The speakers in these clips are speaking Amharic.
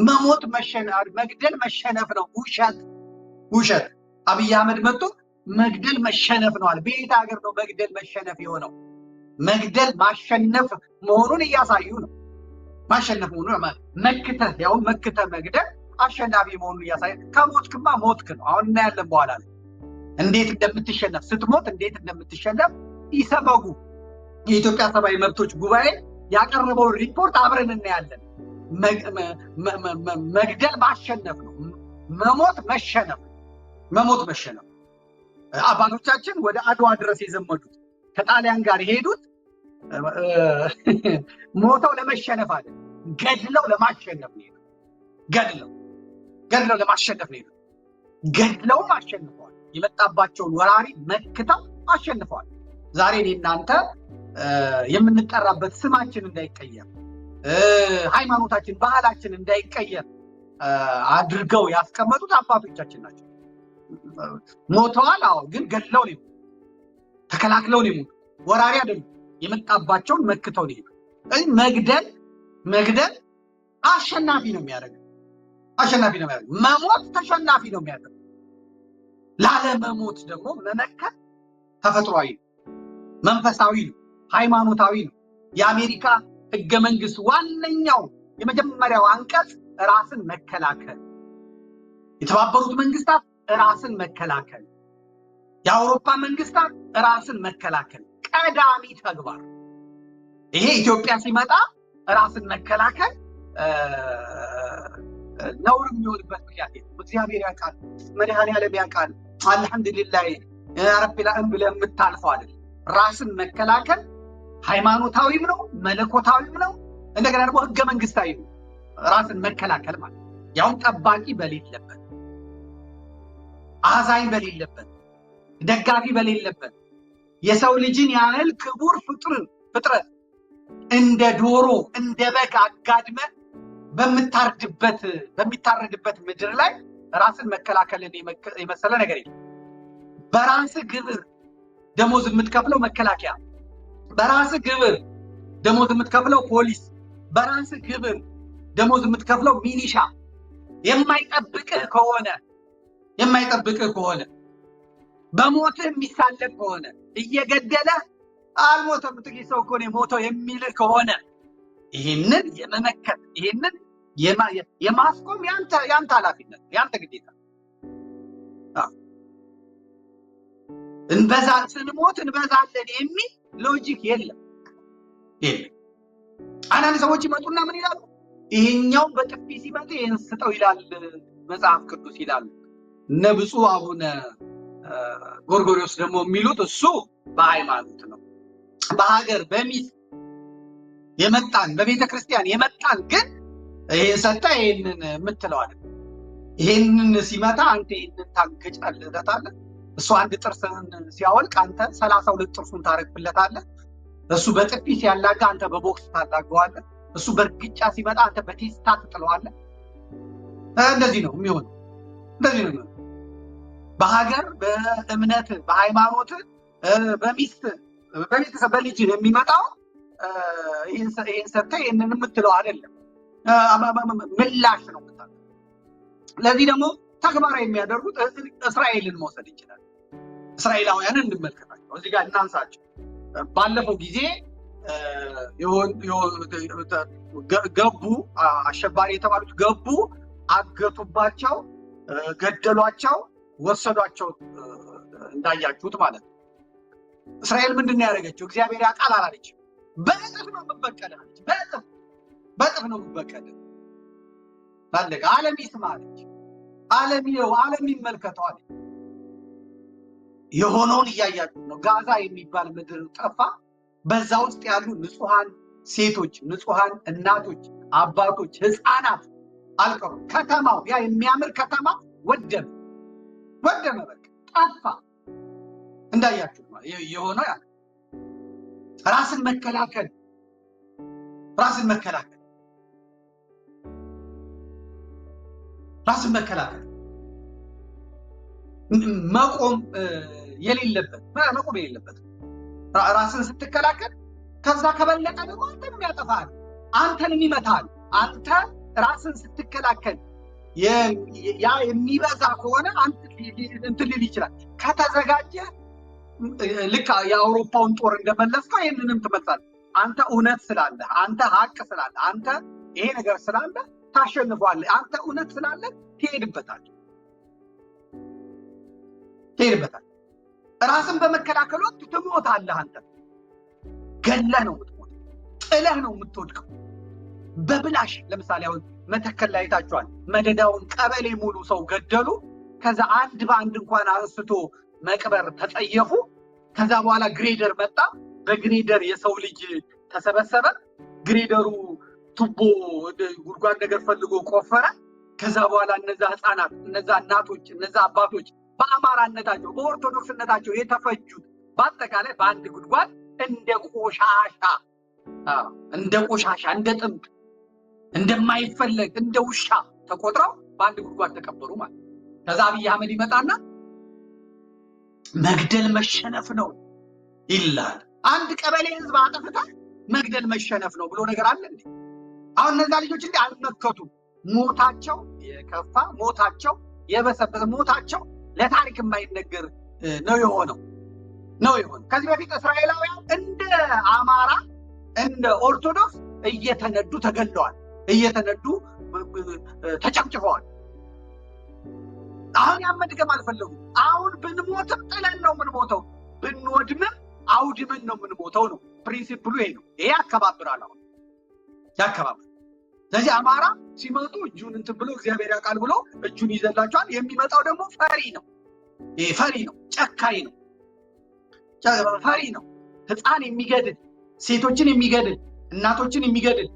መሞት መግደል መሸነፍ ነው። ውሸት። አብይ አህመድ መጥቶ መግደል መሸነፍ ነው አለ። በየት ሀገር ነው መግደል መሸነፍ የሆነው? መግደል ማሸነፍ መሆኑን እያሳዩ ነው። ማሸነፍ መሆኑን መክተህ ያው መክተህ መግደል አሸናፊ መሆኑን እያሳየ ከሞትክማ ሞትክ ነው። አሁን እናያለን በኋላ ላይ እንዴት እንደምትሸነፍ ስትሞት እንዴት እንደምትሸነፍ ኢሰመጉ የኢትዮጵያ ሰብአዊ መብቶች ጉባኤ ያቀረበውን ሪፖርት አብረን እናያለን። መግደል ማሸነፍ ነው። መሞት መሸነፍ። አባቶቻችን ወደ አድዋ ድረስ የዘመቱት ከጣሊያን ጋር የሄዱት ሞተው ለመሸነፍ አለ፣ ገድለው ለማሸነፍ ነው። ገድለው ለማሸነፍ ነው። ገድለውም አሸንፈዋል። የመጣባቸውን ወራሪ መክተው አሸንፈዋል። ዛሬ እኔ እናንተ የምንጠራበት ስማችን እንዳይቀየር፣ ሃይማኖታችን፣ ባህላችን እንዳይቀየር አድርገው ያስቀመጡት አባቶቻችን ናቸው። ሞተዋል። አዎ፣ ግን ገድለው ነው፣ ተከላክለው ነው። ወራሪ አይደሉም። የመጣባቸውን መክተው ነው። ስለዚህ መግደል አሸናፊ ነው የሚያደርገው። መሞት ተሸናፊ ነው የሚያደርገው። ላለመሞት ደግሞ መመከት ተፈጥሯዊ ነው፣ መንፈሳዊ ነው፣ ሃይማኖታዊ ነው። የአሜሪካ ህገ መንግስት ዋነኛው የመጀመሪያው አንቀጽ ራስን መከላከል፣ የተባበሩት መንግስታት ራስን መከላከል፣ የአውሮፓ መንግስታት ራስን መከላከል ቀዳሚ ተግባር። ይሄ ኢትዮጵያ ሲመጣ ራስን መከላከል ነውር የሚሆንበት ምክንያት የለም። እግዚአብሔር ያውቃል፣ መድኃኔዓለም ያውቃል። አልሐምዱሊላህ ረቢል ዓለሚን ብለህ የምታልፈው አይደለም። ራስን መከላከል ሃይማኖታዊም ነው፣ መለኮታዊም ነው፣ እንደገና ደግሞ ህገ መንግስታዊ ነው። ራስን መከላከል ማለት ያውም ጠባቂ በሌለበት፣ አዛኝ በሌለበት፣ ደጋፊ በሌለበት የሰው ልጅን ያህል ክቡር ፍጥረት እንደ ዶሮ እንደ በግ አጋድመ በሚታረድበት ምድር ላይ ራስን መከላከልን የመሰለ ነገር የለም። በራስ ግብር ደሞዝ የምትከፍለው መከላከያ፣ በራስ ግብር ደሞዝ የምትከፍለው ፖሊስ፣ በራስ ግብር ደሞዝ የምትከፍለው ሚሊሻ የማይጠብቅህ ከሆነ በሞትህ የሚሳለቅ ከሆነ እየገደለ አልሞተም ጥቂት ሰው እኮ ነው የሞተው የሚልህ ከሆነ ይህንን የመመከት ይህንን የማስቆም ያንተ ኃላፊነት፣ ያንተ ግዴታ። ስንሞት እንበዛለን የሚል ሎጂክ የለም። አንዳንድ ሰዎች ይመጡና ምን ይላሉ? ይሄኛው በጥፊ ሲመጣ ይህን ስጠው ይላል መጽሐፍ ቅዱስ ይላሉ። እነ ብፁዕ አቡነ ጎርጎርዮስ ደግሞ የሚሉት እሱ በሃይማኖት ነው። በሀገር በሚስት የመጣን በቤተ ክርስቲያን የመጣን ግን ይሄን ሰጠ ይሄንን የምትለዋል። ይሄንን ሲመታ አንተ ይሄንን ታገጫለታለህ። እሱ አንድ ጥርስህን ሲያወልቅ አንተ 32 ጥርሱን ታረግፍለታለህ። እሱ በጥፊ ሲያላጋ አንተ በቦክስ ታላገዋለህ። እሱ በእርግጫ ሲመጣ አንተ በቴስታ ትጥለዋለህ። እንደዚህ ነው የሚሆነው። በሀገር በእምነት በሃይማኖት በሚስት በቤተሰብ በልጅ የሚመጣው ይህን ሰጥተህ ይህንን የምትለው አይደለም፣ ምላሽ ነው የምታለው። ለዚህ ደግሞ ተግባራዊ የሚያደርጉት እስራኤልን መውሰድ ይችላል። እስራኤላውያንን እንመልከታቸው፣ እዚህ ጋር እናንሳቸው። ባለፈው ጊዜ ገቡ፣ አሸባሪ የተባሉት ገቡ፣ አገቱባቸው፣ ገደሏቸው፣ ወሰዷቸው። እንዳያችሁት ማለት ነው። እስራኤል ምንድን ነው ያደረገችው? እግዚአብሔር ያውቃል አላለችም። በእጥፍ ነው የምበቀልህ አለች። በእጥፍ ነው የምበቀልህ ባለቀ። ዓለም ይስማ አለች። ዓለም ይመልከተው አለች። የሆነውን እያያችሁ ነው። ጋዛ የሚባል ምድር ጠፋ። በዛ ውስጥ ያሉ ንጹሐን ሴቶች፣ ንጹሐን እናቶች፣ አባቶች፣ ህፃናት አልቀሩ። ከተማው ያ የሚያምር ከተማ ወደመ። በቃ ጠፋ። እንዳያችሁ ነው የሆነው። ያ ራስን መከላከል መቆም የሌለበት ራስን ስትከላከል ከዛ ከበለጠ ደግሞ አንተንም ያጠፋል፣ አንተንም ይመታል። አንተ ራስን ስትከላከል ያ የሚበዛ ከሆነ እንትን ሊል ይችላል። ከተዘጋጀ ልክ የአውሮፓውን ጦር እንደመለስከው ይህንንም ትመልሳለህ። አንተ እውነት ስላለ፣ አንተ ሀቅ ስላለ፣ አንተ ይሄ ነገር ስላለ ታሸንፈዋለህ። አንተ እውነት ስላለ ትሄድበታለህ። ራስን በመከላከል ወቅት ትሞታለህ። አንተ ገለህ ነው የምትሞተው፣ ጥለህ ነው የምትወድቀው በብላሽ። ለምሳሌ አሁን መተከል ላይ አይታችኋል። መደዳውን ቀበሌ ሙሉ ሰው ገደሉ። ከዛ አንድ በአንድ እንኳን አንስቶ መቅበር ተጸየፉ። ከዛ በኋላ ግሬደር መጣ። በግሬደር የሰው ልጅ ተሰበሰበ። ግሬደሩ ቱቦ ጉድጓድ ነገር ፈልጎ ቆፈረ። ከዛ በኋላ እነዛ ህፃናት፣ እነዛ እናቶች፣ እነዛ አባቶች በአማራነታቸው በኦርቶዶክስነታቸው የተፈጁት በአጠቃላይ በአንድ ጉድጓድ እንደ ቆሻሻ እንደ ጥምብ እንደማይፈለግ እንደ ውሻ ተቆጥረው በአንድ ጉድጓድ ተቀበሩ ማለት። ከዛ አብይ አህመድ ይመጣና መግደል መሸነፍ ነው ይላል። አንድ ቀበሌ ህዝብ አጥፍታ መግደል መሸነፍ ነው ብሎ ነገር አለ እንዴ? አሁን እነዛ ልጆች እንዴ አልመከቱም። ሞታቸው የከፋ ሞታቸው የበሰበሰ ሞታቸው ለታሪክ የማይነገር ነው የሆነው። ከዚህ በፊት እስራኤላውያን እንደ አማራ እንደ ኦርቶዶክስ እየተነዱ ተገለዋል፣ እየተነዱ ተጨፍጭፈዋል። አሁን ያመድገም አልፈለጉም። አሁን ብንሞትም ጥለን ነው የምንሞተው፣ ብንወድምም አውድምን ነው የምንሞተው ነው ፕሪንሲፕሉ። ይሄ ነው። ይሄ ያከባብራል። አሁን ያከባብራል። ስለዚህ አማራ ሲመጡ እጁን እንትን ብሎ እግዚአብሔር ያውቃል ብሎ እጁን ይዘላቸዋል። የሚመጣው ደግሞ ፈሪ ነው። ይሄ ፈሪ ነው፣ ጨካኝ ነው፣ ፈሪ ነው። ህፃን የሚገድል፣ ሴቶችን የሚገድል፣ እናቶችን የሚገድል፣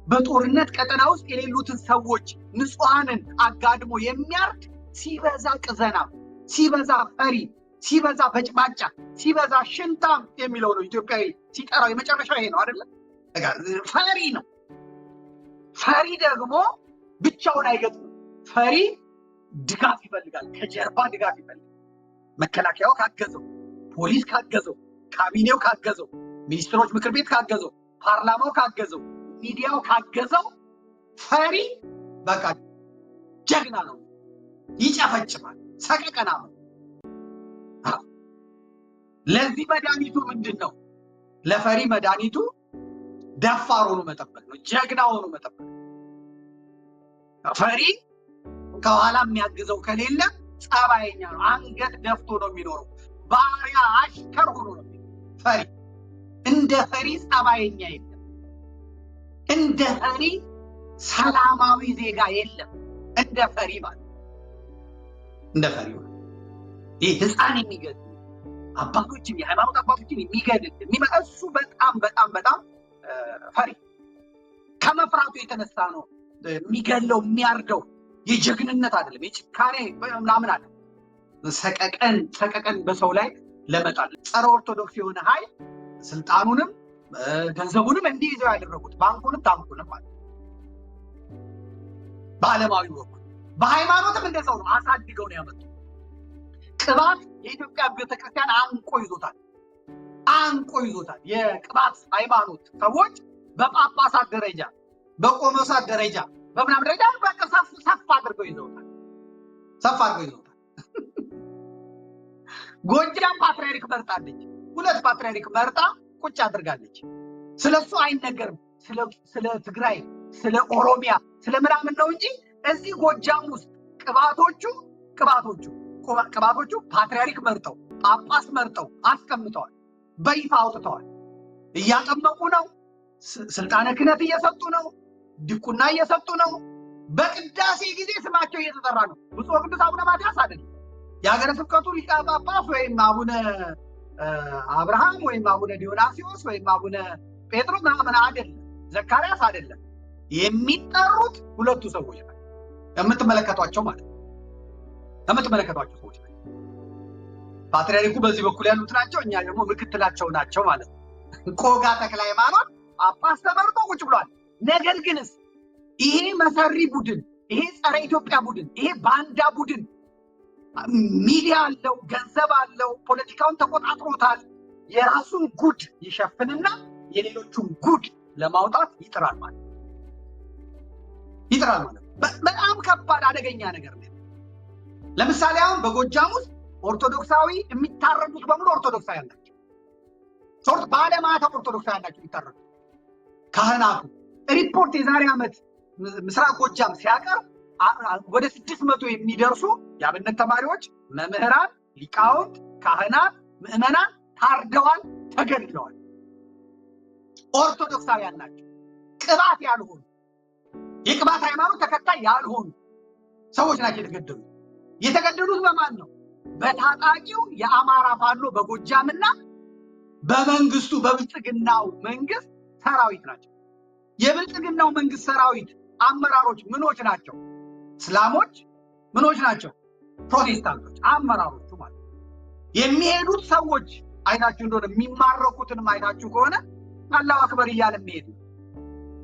በጦርነት ቀጠና ውስጥ የሌሉትን ሰዎች ንጹሐንን አጋድሞ የሚያርድ ሲበዛ ቅዘናም፣ ሲበዛ ፈሪ፣ ሲበዛ በጭባጫ፣ ሲበዛ ሽንታም የሚለው ነው ኢትዮጵያዊ ሲጠራው የመጨረሻው ይሄ ነው አይደለም? ፈሪ ነው። ፈሪ ደግሞ ብቻውን አይገጥምም። ፈሪ ድጋፍ ይፈልጋል፣ ከጀርባ ድጋፍ ይፈልጋል። መከላከያው ካገዘው፣ ፖሊስ ካገዘው፣ ካቢኔው ካገዘው፣ ሚኒስትሮች ምክር ቤት ካገዘው፣ ፓርላማው ካገዘው፣ ሚዲያው ካገዘው ፈሪ በቃ ጀግና ነው፣ ይጨፈጭፋል፣ ሰቀቀና ነው። ለዚህ መድኃኒቱ ምንድን ነው? ለፈሪ መድኃኒቱ ደፋር ሆኖ መጠበቅ ነው፣ ጀግና ሆኖ መጠበቅ። ፈሪ ከኋላ የሚያግዘው ከሌለ ጸባይኛ ነው፣ አንገት ደፍቶ ነው የሚኖረው፣ ባሪያ አሽከር ሆኖ ነው የሚኖረው። ፈሪ እንደ ፈሪ ጸባይኛ የለም፣ እንደ ፈሪ ሰላማዊ ዜጋ የለም። እንደ ፈሪ ማለት እንደ ፈሪ ይህ ህፃን የሚገድል አባቶችን፣ የሃይማኖት አባቶችን የሚገድል እሱ በጣም በጣም በጣም ፈሪ ከመፍራቱ የተነሳ ነው የሚገለው የሚያርደው። የጀግንነት አይደለም፣ የጭካኔ ምናምን አለ። ሰቀቀን በሰው ላይ ለመጣል ጸረ ኦርቶዶክስ የሆነ ኃይል ስልጣኑንም ገንዘቡንም እንዲይዘው ያደረጉት ባንኩንም ታንኩንም ማለት በዓለማዊ በኩል። በሃይማኖትም እንደዛው ነው፣ አሳድገው ነው ያመጡት። ቅባት የኢትዮጵያ ቤተክርስቲያን አንቆ ይዞታል። የቅባት ሃይማኖት ሰዎች በጳጳሳት ደረጃ፣ በቆሞሳት ደረጃ፣ በምናምን ደረጃ በቃ ሰፍ አድርገው ይዘውታል። ጎጃም ፓትርያርክ መርጣለች። 2 ፓትርያርክ መርጣ ቁጭ አድርጋለች። ስለሱ አይነገርም። ስለ ትግራይ፣ ስለ ኦሮሚያ፣ ስለ ምናምን ነው እንጂ እዚህ ጎጃም ውስጥ ቅባቶቹ ፓትርያርክ መርጠው ጳጳስ መርጠው አስቀምጠዋል። በይፋ አውጥተዋል። እያጠመቁ ነው። ስልጣነ ክህነት እየሰጡ ነው። ድቁና እየሰጡ ነው። በቅዳሴ ጊዜ ስማቸው እየተጠራ ነው። ብፁዕ ቅዱስ አቡነ ማትያስ አይደለም የሀገረ ስብከቱ ሊቀ ጳጳስ ወይም አቡነ አብርሃም ወይም አቡነ ዲዮናሲዎስ ወይም አቡነ ጴጥሮስ ምናምን አይደለም፣ ዘካርያስ አይደለም። የሚጠሩት 2 ሰዎች ናቸው። የምትመለከቷቸው ማለት ነው። የምትመለከቷቸው ሰዎች ናቸው። ፓትርያርኩ በዚህ በኩል ያሉት ናቸው። እኛ ደግሞ ምክትላቸው ናቸው ማለት ነው። ቆጋ ተክለ ሃይማኖት ጳጳስ ተመርጦ ቁጭ ብሏል። ነገር ግንስ ይሄ መሰሪ ቡድን፣ ይሄ ጸረ ኢትዮጵያ ቡድን፣ ይሄ ባንዳ ቡድን ሚዲያ አለው፣ ገንዘብ አለው፣ ፖለቲካውን ተቆጣጥሮታል። የራሱን ጉድ ይሸፍንና የሌሎቹን ጉድ ለማውጣት ይጥራል ማለት ይጥራል ማለት ነው። በጣም ከባድ አደገኛ ነገር ነው። ለምሳሌ አሁን በጎጃም ውስጥ ኦርቶዶክሳዊ የሚታረዱት በሙሉ ኦርቶዶክሳውያን ናቸው። ባለማተብ ኦርቶዶክሳውያን ናቸው የሚታረዱት። ካህናቱ ሪፖርት የዛሬ ዓመት ምስራቅ ጎጃም ሲያቀርብ ወደ 600 የሚደርሱ የአብነት ተማሪዎች፣ መምህራን፣ ሊቃውንት፣ ካህናት፣ ምዕመናን ታርደዋል፣ ተገድለዋል። ኦርቶዶክሳውያን ናቸው። ቅባት ያልሆኑ የቅባት ሃይማኖት ተከታይ ያልሆኑ ሰዎች ናቸው የተገደሉት። የተገደሉት በማን ነው? በታጣቂው የአማራ ፋኖ በጎጃምና በመንግስቱ በብልጽግናው መንግስት ሰራዊት ናቸው። የብልጽግናው መንግስት ሰራዊት አመራሮች ምኖች ናቸው? እስላሞች። ምኖች ናቸው? ፕሮቴስታንቶች አመራሮቹ ማለት። የሚሄዱት ሰዎች አይታችሁ እንደሆነ የሚማረኩትንም አይታችሁ ከሆነ አላሁ አክበር እያለ የሚሄድ ነው።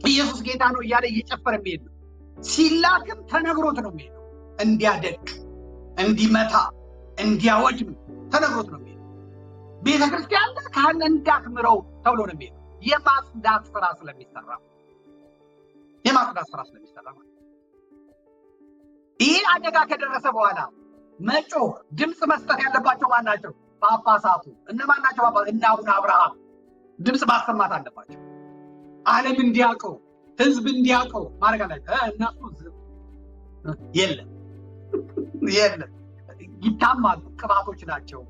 ኢየሱስ ጌታ ነው እያለ እየጨፈረ የሚሄድ ነው። ሲላክም ተነግሮት ነው የሚሄደው። እንዲያደቅ፣ እንዲመታ፣ እንዲያወድም ተነግሮት ነው የሚሄደው። ቤተክርስቲያን ካህን እንዳትምረው ተብሎ ነው የሚሄደው። የማጽዳት ስራ ስለሚሰራ ይህ አደጋ ከደረሰ በኋላ መጮህ፣ ድምፅ መስጠት ያለባቸው ማን ናቸው? ጳጳሳቱ። እነማን ናቸው? እነ አቡነ አብርሃም ድምፅ ማሰማት አለባቸው። ዓለም እንዲያውቀው፣ ህዝብ እንዲያውቀው ማድረግ አላቸው። እነሱ የለም ይታማሉ። ቅባቶች ናቸው።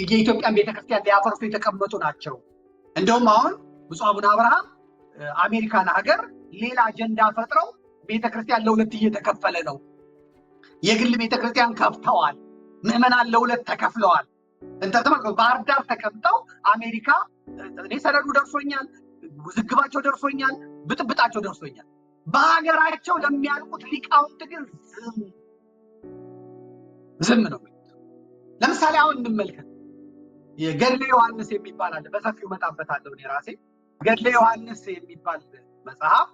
የኢትዮጵያን ቤተክርስቲያን ሊያፈርሱ የተቀመጡ ናቸው። እንደውም አሁን ብፁዕ አቡነ አብርሃም አሜሪካን ሀገር ሌላ አጀንዳ ፈጥረው ቤተክርስቲያን ለሁለት እየተከፈለ ነው። የግል ቤተክርስቲያን ከፍተዋል። ምዕመናን ለሁለት ተከፍለዋል። ተመልከቱ። ባህር ዳር ተቀምጠው አሜሪካ እኔ ሰነዱ ደርሶኛል፣ ውዝግባቸው ደርሶኛል፣ ብጥብጣቸው ደርሶኛል። በሀገራቸው ለሚያልቁት ሊቃውንት ግን ዝም ነው። ለምሳሌ አሁን እንመልከት። የገድለ ዮሐንስ የሚባል አለ። በሰፊው መጣበታለሁ እኔ ራሴ። ገድለ ዮሐንስ የሚባል መጽሐፍ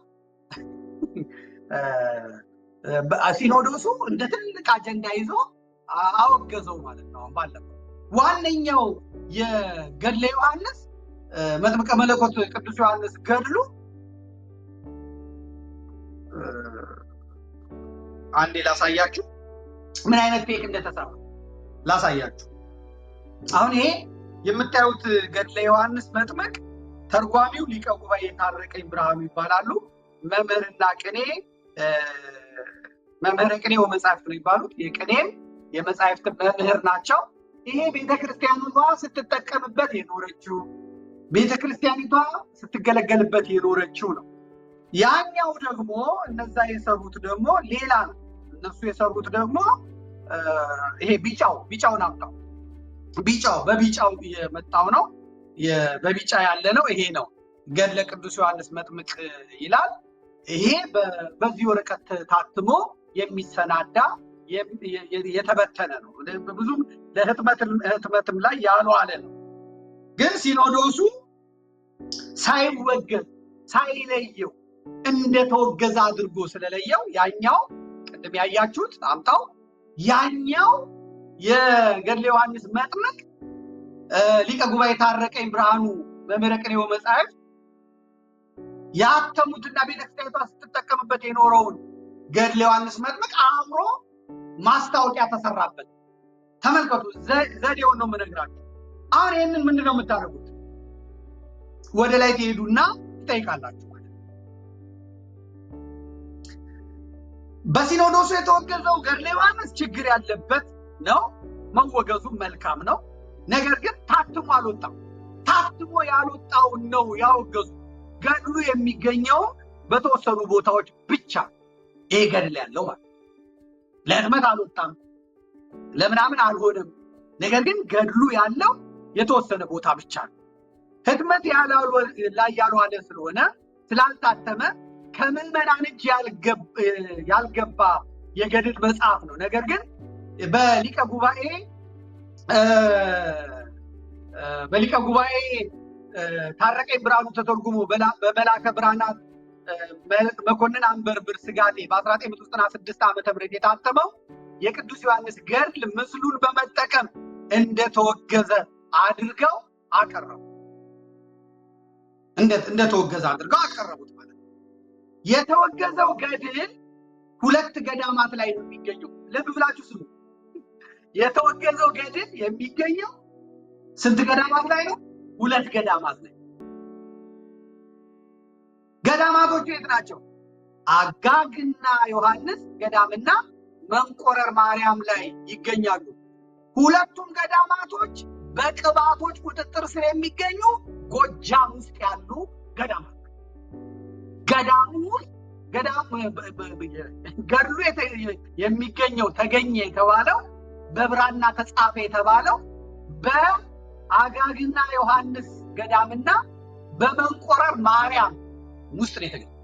ሲኖዶሱ እንደ ትልቅ አጀንዳ ይዞ አወገዘው ማለት ነው። ባለፈው ዋነኛው የገድለ ዮሐንስ መጥምቀ መለኮት ቅዱስ ዮሐንስ ገድሉ አንዴ ላሳያችሁ ምን አይነት ፌክ እንደተሰራ ላሳያችሁ። አሁን ይሄ የምታዩት ገድለ ዮሐንስ መጥምቅ ተርጓሚው ሊቀ ጉባኤ ታረቀኝ ብርሃኑ ይባላሉ። መምህርና ቅኔ መምህረ ቅኔ ወመጻሕፍት ነው ይባሉት። የቅኔም የመጻሕፍት መምህር ናቸው። ይሄ ቤተክርስቲያኒቷ ስትጠቀምበት የኖረችው ቤተክርስቲያኒቷ ስትገለገልበት የኖረችው ነው። ያኛው ደግሞ እነዛ የሰሩት ደግሞ ሌላ ነው። እነሱ የሰሩት ደግሞ ይሄ ቢጫውን አምጣው፣ በቢጫው የመጣው ነው። በቢጫ ያለ ነው። ይሄ ነው ገድለ ቅዱስ ዮሐንስ መጥምቅ ይላል። ይሄ በዚህ ወረቀት ታትሞ የሚሰናዳ የተበተነ ነው። ብዙም ለህትመትም ላይ ያልዋለ ነው። ግን ሲኖዶሱ ሳይወገዝ ሳይለየው እንደተወገዘ አድርጎ ስለለየው ያኛው ቅድም ያያችሁት አምጣው ያኛው የገድለ ዮሐንስ መጥምቅ ሊቀ ጉባኤ ታረቀኝ ብርሃኑ መምህረ ቅኔ ወመጻሕፍት ያተሙትና ቤተክርስቲያኒቷ ስትጠቀምበት የኖረውን ገድለ ዮሐንስ መጥምቅ አምሮ ማስታወቂያ ተሰራበት። ተመልከቱ። ዘዴውን ነው የምነግራችሁ። አሁን ይህንን ምንድን ነው የምታደርጉት? ወደ ላይ ትሄዱና ትጠይቃላችሁ። በሲኖዶሱ የተወገዘው ገድለ ዮሐንስ ችግር ያለበት ነው። መወገዙ መልካም ነው። ነገር ግን ታትሞ አልወጣም። ታትሞ ያልወጣውን ነው ያወገዙ። ገድሉ የሚገኘው በተወሰኑ ቦታዎች ብቻ ይሄ ገድል ያለው ማለት ለህትመት አልወጣም፣ ለምናምን አልሆነም። ነገር ግን ገድሉ ያለው የተወሰነ ቦታ ብቻ ነው። ህትመት ላይ ያልዋለ ስለሆነ ስላልታተመ ከምዕመናን እጅ ያልገባ የገድል መጽሐፍ ነው። ነገር ግን በሊቀ ጉባኤ ታረቀኝ ብርሃኑ ተተርጉሞ በመላከ ብርሃናት መኮንን አንበርብር ስጋቴ በ1996 ዓ.ም የታተመው የቅዱስ ዮሐንስ ገድል ምስሉን በመጠቀም እንደተወገዘ አድርገው አቀረቡ። እንደተወገዘ አድርገው አቀረቡት ማለት ነው። የተወገዘው ገድል ሁለት ገዳማት ላይ ነው የሚገኘው። ልብ ብላችሁ ስሙ። የተወገዘው ገድል የሚገኘው ስንት ገዳማት ላይ ነው? ሁለት ገዳማት ላይ። ገዳማቶቹ የት ናቸው? አጋግና ዮሐንስ ገዳምና መንቆረር ማርያም ላይ ይገኛሉ። ሁለቱም ገዳማቶች በቅባቶች ቁጥጥር ስር የሚገኙ ጎጃም ውስጥ ያሉ ገዳማት። ገድሉ የሚገኘው ተገኘ የተባለው በብራና ተጻፈ የተባለው በአጋግና ዮሐንስ ገዳምና በመንቆረር ማርያም ውስጥ ነው የተገኘው።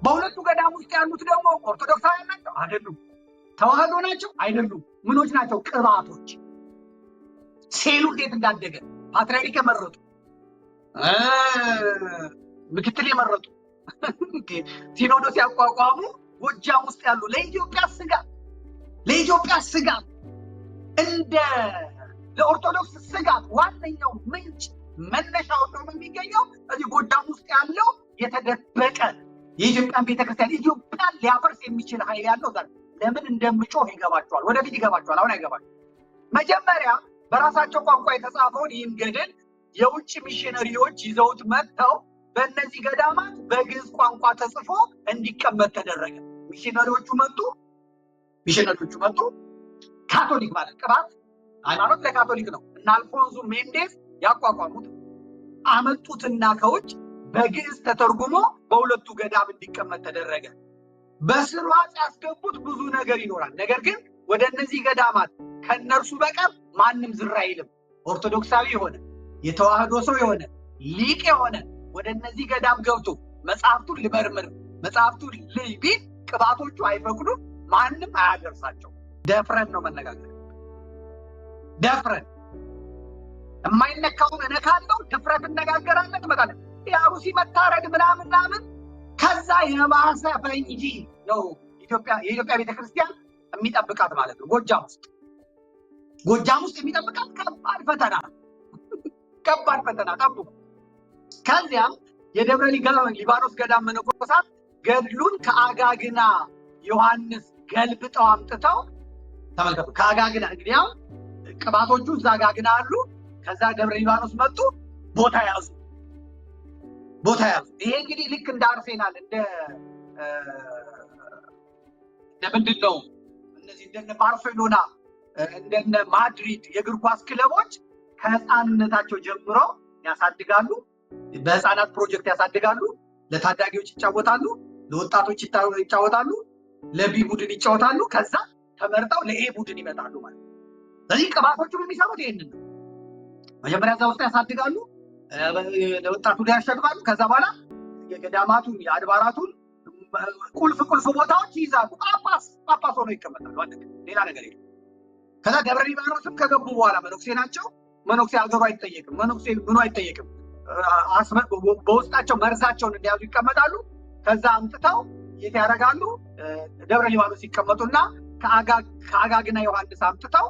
በሁለቱ ገዳም ውስጥ ያሉት ደግሞ ኦርቶዶክሳውያን ናቸው? አይደሉም። ተዋህዶ ናቸው? አይደሉም። ምኖች ናቸው? ቅባቶች። ሴሉ እንዴት እንዳደገ ፓትርያርክ የመረጡ ምክትል የመረጡ ሲኖዶስ ያቋቋሙ ጎጃም ውስጥ ያሉ ለኢትዮጵያ ስጋት እንደ ለኦርቶዶክስ ስጋት ዋነኛው ምንጭ መነሻው ነው የሚገኘው እዚህ ጎጃም ውስጥ ያለው የተደበቀ የኢትዮጵያን ቤተክርስቲያን ኢትዮጵያን ሊያፈርስ የሚችል ኃይል ያለው ዛሬ ለምን እንደምጮህ ይገባቸዋል። ወደፊት ይገባቸዋል። አሁን አይገባቸው። መጀመሪያ በራሳቸው ቋንቋ የተጻፈውን ይህን ገድል የውጭ ሚሽነሪዎች ይዘውት መጥተው በእነዚህ ገዳማት በግዕዝ ቋንቋ ተጽፎ እንዲቀመጥ ተደረገ። ሚሽነሪዎቹ መጡ። ካቶሊክ ማለት ቅባት ሃይማኖት ለካቶሊክ ነው እና አልፎንሶ ሜንዴስ ያቋቋሙት አመጡትና ከውጭ በግዕዝ ተተርጉሞ በሁለቱ ገዳም እንዲቀመጥ ተደረገ። በስርዓት ያስገቡት ብዙ ነገር ይኖራል። ነገር ግን ወደ እነዚህ ገዳማት ከነርሱ በቀር ማንም ዝር አይልም። ኦርቶዶክሳዊ የሆነ የተዋህዶ ሰው የሆነ ሊቅ የሆነ ወደ እነዚህ ገዳም ገብቶ መጽሐፍቱን ልመርምር መጽሐፍቱን ልይ ቢል ቅባቶቹ አይፈቅዱም። ማንም አያደርሳቸው። ደፍረን ነው መነጋገር። ደፍረን የማይነካውን እነካለው። ድፍረት እነጋገራለን። ትመጣለን የአሩሲ መታረድ ምናምን ከዛ የባሰ ፈንጂ ነው የኢትዮጵያ ቤተክርስቲያን የሚጠብቃት ማለት ነው። ጎጃም ውስጥ የሚጠብቃት ከባድ ፈተና ጠብቁ። ከዚያም የደብረ ሊባኖስ ገዳም መነኮሳት ገድሉን ከአጋግና ዮሐንስ ገልብጠው አምጥተው ተመልከቱ። ከአጋግና እንግዲህ ያው ቅባቶቹ እዛ አጋግና አሉ። ከዛ ደብረ ሊባኖስ መጡ፣ ቦታ ያዙ። ይሄ እንግዲህ ልክ እንደ አርሴናል እንደ ምንድን ነው እነዚህ እንደነ ባርሴሎና እንደነ ማድሪድ የእግር ኳስ ክለቦች ከህፃንነታቸው ጀምሮ ያሳድጋሉ። በህፃናት ፕሮጀክት ያሳድጋሉ። ለታዳጊዎች ይጫወታሉ፣ ለወጣቶች ይጫወታሉ፣ ለቢ ቡድን ይጫወታሉ። ከዛ ተመርጠው ለኤ ቡድን ይመጣሉ ማለት ነው። ስለዚህ ቅባቶቹ የሚሰሩት ይሄንን ነው። መጀመሪያ እዛ ውስጥ ያሳድጋሉ፣ ለወጣቱ ያሸግባሉ። ከዛ በኋላ የገዳማቱን የአድባራቱን ቁልፍ ቦታዎች ይይዛሉ። ጳጳስ ሆኖ ይቀመጣሉ። ሌላ ነገር የለም። ከዛ ደብረ ሊባኖስም ከገቡ በኋላ መነኩሴ ናቸው። መነኩሴ ሀገሩ አይጠየቅም። መነኩሴ ምኑ አይጠየቅም። በውስጣቸው መርዛቸውን እንዲያዙ ይቀመጣሉ። ከዛ አምጥተው የት ያደርጋሉ? ደብረ ሊባኖስ ይቀመጡና ከአጋግና ዮሐንስ አምጥተው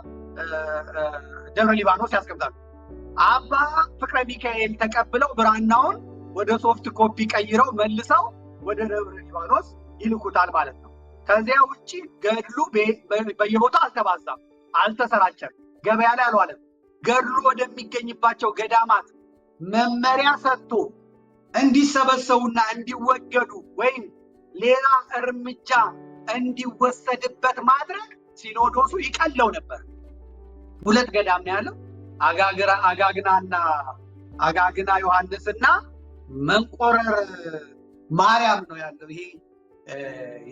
ደብረ ሊባኖስ ያስቀምጣሉ። አባ ፍቅረ ሚካኤል ተቀብለው ብራናውን ወደ ሶፍት ኮፒ ቀይረው መልሰው ወደ ደብረ ሊባኖስ ይልኩታል ማለት ነው። ከዚያ ውጪ ገድሉ በየቦታው አልተባዛም፣ አልተሰራጨም፣ ገበያ ላይ አልዋለም። ገድሉ ወደሚገኝባቸው ገዳማት መመሪያ ሰጥቶ እንዲሰበሰቡና እንዲወገዱ ወይም ሌላ እርምጃ እንዲወሰድበት ማድረግ ሲኖዶሱ ይቀለው ነበር። ሁለት ገዳም ነው ያለው፣ አጋግና ዮሐንስና መንቆረር ማርያም ነው ያለው። ይሄ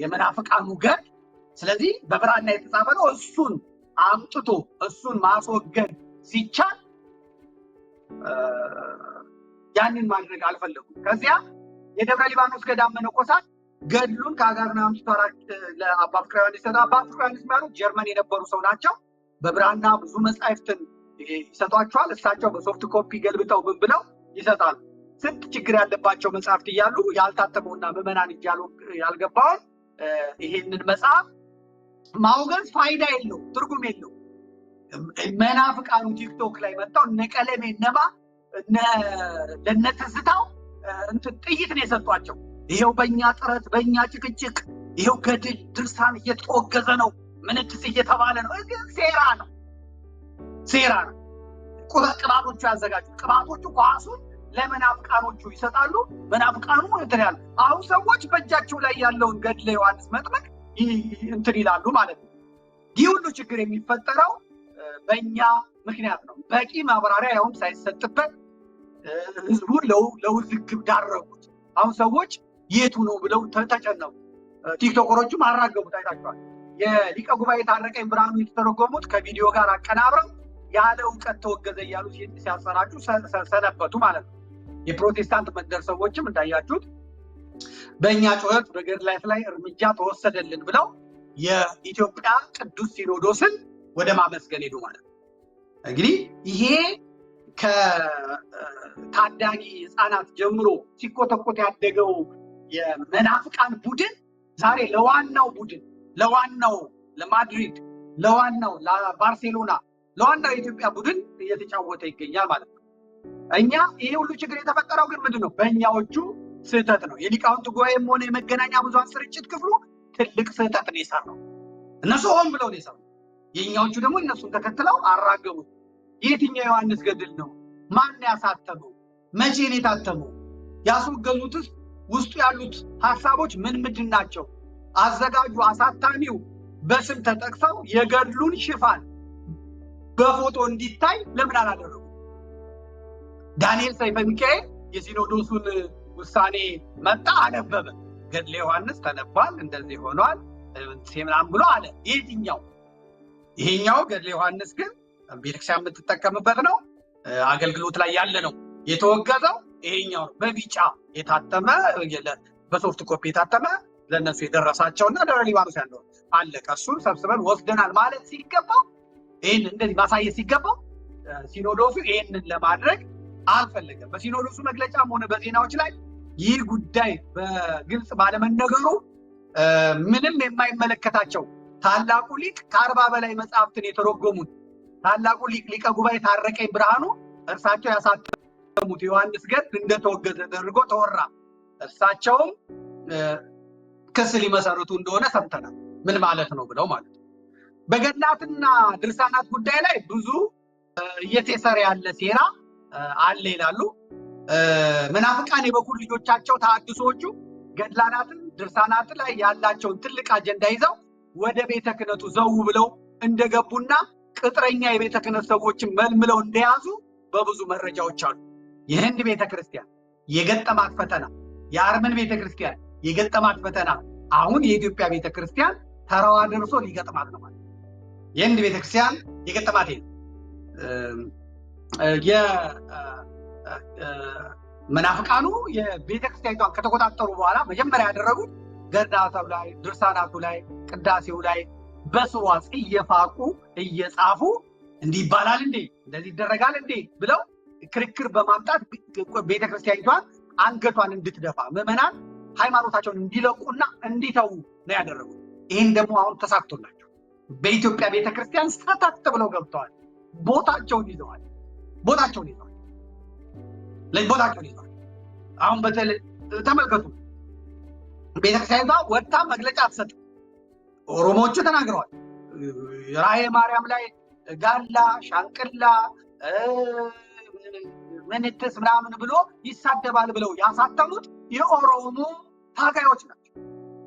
የመናፍቃኑ ገድ። ስለዚህ በብራና የተጻፈ ነው። እሱን አምጥቶ እሱን ማስወገድ ሲቻል ያንን ማድረግ አልፈለጉም። ከዚያ የደብረ ሊባኖስ ገዳም መነኮሳት ገድሉን ከአጋግና አምጥቶ ለአባ ፍቅረ ዮሐንስ አባ ፍቅረ ዮሐንስ ማለት ጀርመን የነበሩ ሰው ናቸው። በብራና ብዙ መጻሕፍትን ይሰጧቸዋል። እሳቸው በሶፍት ኮፒ ገልብጠው ምን ብለው ይሰጣሉ። ስንት ችግር ያለባቸው መጽሐፍት እያሉ ያልታተመውና ምዕመናን እጅ ያልገባውን ይሄንን መጽሐፍ ማውገዝ ፋይዳ የለው፣ ትርጉም የለው። መናፍቃኑ ቲክቶክ ላይ መጣው እነ ቀለሜ ለነ ትዝታው ጥይት ነው የሰጧቸው። ይሄው በእኛ ጥረት በእኛ ጭቅጭቅ ይሄው ገድል ድርሳን እየተወገዘ ነው፣ ምንትስ እየተባለ ነው። ሴራ ነው፣ ሴራ ነው። ቅባቶቹ ያዘጋጁ ቅባቶቹ ኳሱን ለመናፍቃኖቹ ይሰጣሉ። መናፍቃኑ እንትን ያሉ አሁን ሰዎች በእጃቸው ላይ ያለውን ገድለ ዮሐንስ መጥምቅ እንትን ይላሉ ማለት ነው። ይህ ሁሉ ችግር የሚፈጠረው በእኛ ምክንያት ነው። በቂ ማብራሪያ ያውም ሳይሰጥበት ህዝቡን ለውዝግብ ዳረጉት። አሁን ሰዎች የቱ ነው ብለው ተጨነቁ። ቲክቶከሮቹም አራገቡት። አይታችኋል። የሊቀ ጉባኤ ታረቀኝ ብርሃኑ የተተረጎሙት ከቪዲዮ ጋር አቀናብረው ያለ እውቀት ተወገዘ እያሉ ሲያሰራጩ ሰነበቱ ማለት ነው። የፕሮቴስታንት መንደር ሰዎችም እንዳያችሁት በእኛ ጩኸት በገድላት ላይ እርምጃ ተወሰደልን ብለው የኢትዮጵያ ቅዱስ ሲኖዶስን ወደ ማመስገን ሄዱ ማለት ነው። እንግዲህ ይሄ ከታዳጊ ህፃናት ጀምሮ ሲኮተኮት ያደገው የመናፍቃን ቡድን ዛሬ ለዋናው ቡድን ለዋናው ለማድሪድ ለዋናው ለባርሴሎና ለዋናው የኢትዮጵያ ቡድን እየተጫወተ ይገኛል ማለት ነው። እኛ ይሄ ሁሉ ችግር የተፈጠረው ግን ምንድነው? በእኛዎቹ ስህተት ነው። የሊቃውንት ጉባኤም ሆነ የመገናኛ ብዙሃን ስርጭት ክፍሉ ትልቅ ስህተት ነው የሰራው። እነሱ ሆን ብለው ነው የሰራው። የኛዎቹ ደግሞ እነሱን ተከትለው አራገቡት። የትኛው ዮሐንስ ገድል ነው? ማን ያሳተመው? መቼ ነው የታተመው? ያስወገዙትስ ውስጡ ያሉት ሐሳቦች ምን ምንድን ናቸው? አዘጋጁ አሳታሚው በስም ተጠቅሰው የገድሉን ሽፋን በፎቶ እንዲታይ ለምን አላደረጉ? ዳንኤል ሰይፈ ሚካኤል የሲኖዶሱን ውሳኔ መጣ፣ አነበበ። ገድለ ዮሐንስ ተነቧል፣ እንደዚህ ሆኗል ምናምን ብሎ አለ። የትኛው? ይሄኛው ገድለ ዮሐንስ ግን ቤተክርስቲያን የምትጠቀምበት ነው፣ አገልግሎት ላይ ያለ ነው። የተወገዘው ይሄኛው በቢጫ የታተመ በሶፍት ኮፒ የታተመ ለነሱ የደረሳቸውና ደብረ ሊባኖስ ያለው አለ። ከሱን ሰብስበን ወስደናል ማለት ሲገባው ይሄን እንደዚህ ማሳየት ሲገባው ሲኖዶሱ ይሄንን ለማድረግ አልፈለገም። በሲኖዶሱ መግለጫም ሆነ በዜናዎች ላይ ይህ ጉዳይ በግልጽ ባለመነገሩ ምንም የማይመለከታቸው ታላቁ ሊቅ ከ40 በላይ መጽሐፍትን የተረጎሙት ታላቁ ሊቅ ሊቀ ጉባኤ ታረቀኝ ብርሃኑ እርሳቸው ያሳተሙት ዮሐንስ ገድል እንደተወገዘ ተደርጎ ተወራ። እርሳቸውም ክስ ሊመሰርቱ እንደሆነ ሰምተናል። ምን ማለት ነው ብለው ማለት ነው። በገድላትና ድርሳናት ጉዳይ ላይ ብዙ እየተሰራ ያለ ሴራ አለ ይላሉ መናፍቃን። የበኩር ልጆቻቸው ተሐድሶቹ ገድላናትን ድርሳናት ላይ ያላቸውን ትልቅ አጀንዳ ይዘው ወደ ቤተ ክህነቱ ዘው ብለው እንደገቡና ቅጥረኛ የቤተ ክህነት ሰዎችን መልምለው እንደያዙ በብዙ መረጃዎች አሉ። የህንድ ቤተክርስቲያን የገጠማት ፈተና፣ የአርመን ቤተክርስቲያን የገጠማት ፈተና አሁን የኢትዮጵያ ቤተክርስቲያን ተራዋ ደርሶ ሊገጥማት ነው ማለት። የህንድ ቤተክርስቲያን የገጠማት መናፍቃኑ የቤተክርስቲያኒቷን ከተቆጣጠሩ በኋላ መጀመሪያ ያደረጉት ገድላቱ ላይ ድርሳናቱ ላይ ቅዳሴው ላይ በስዋስ እየፋቁ እየጻፉ እንዲህ ይባላል እንዴ እንደዚህ ይደረጋል እንዴ ብለው ክርክር በማምጣት ቤተክርስቲያኒቷን አንገቷን እንድትደፋ ምዕመናን ሃይማኖታቸውን እንዲለቁና እንዲተዉ ነው ያደረጉት። ይህን ደግሞ አሁን ተሳክቶላቸው በኢትዮጵያ ቤተክርስቲያን ሰተት ብለው ገብተዋል። ቦታቸውን ይዘዋል። አሁን በተለይ ተመልከቱ፣ ቤተክርስቲያኒቷ ወጥታ መግለጫ አትሰጥም። ኦሮሞዎቹ ተናግረዋል። ራዕየ ማርያም ላይ ጋላ ሻንቅላ ምንትስ ምናምን ብሎ ይሳደባል ብለው ያሳተሙት የኦሮሞ ታጋዮች ናቸው።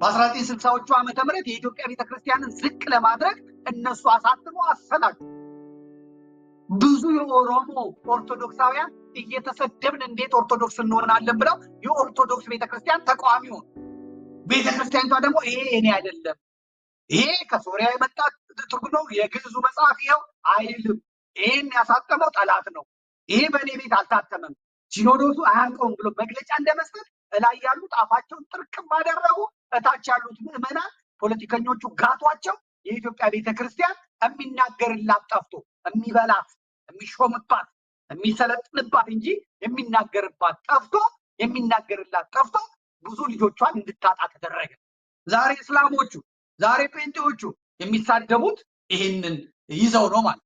በ1960ዎቹ ዓመተ ምህረት የኢትዮጵያ ቤተክርስቲያንን ዝቅ ለማድረግ እነሱ አሳትሞ አሰናዱ። ብዙ የኦሮሞ ኦርቶዶክሳውያን እየተሰደብን እንዴት ኦርቶዶክስ እንሆናለን ብለው የኦርቶዶክስ ቤተክርስቲያን ተቃዋሚ ሆኑ። ቤተክርስቲያኒቷ ደግሞ ይሄ እኔ አይደለም፣ ይሄ ከሶሪያ የመጣ ትርጉም ነው፣ የግዕዙ መጽሐፍ ይኸው አይልም፣ ይሄን ያሳተመው ጠላት ነው፣ ይሄ በእኔ ቤት አልታተመም፣ ሲኖዶሱ አያውቀውም ብሎ መግለጫ እንደመስጠት እላይ ያሉት አፋቸውን ጥርቅም አደረጉ። እታች ያሉት ምዕመናን ፖለቲከኞቹ ጋቷቸው። የኢትዮጵያ ቤተክርስቲያን የሚናገርላት ጠፍቶ የሚበላት የሚሾምባት የሚሰለጥንባት እንጂ የሚናገርላት ጠፍቶ ብዙ ልጆቿን እንድታጣ ተደረገ። ዛሬ እስላሞቹ ዛሬ ጴንጤዎቹ የሚሳደቡት ይሄንን ይዘው ነው ማለት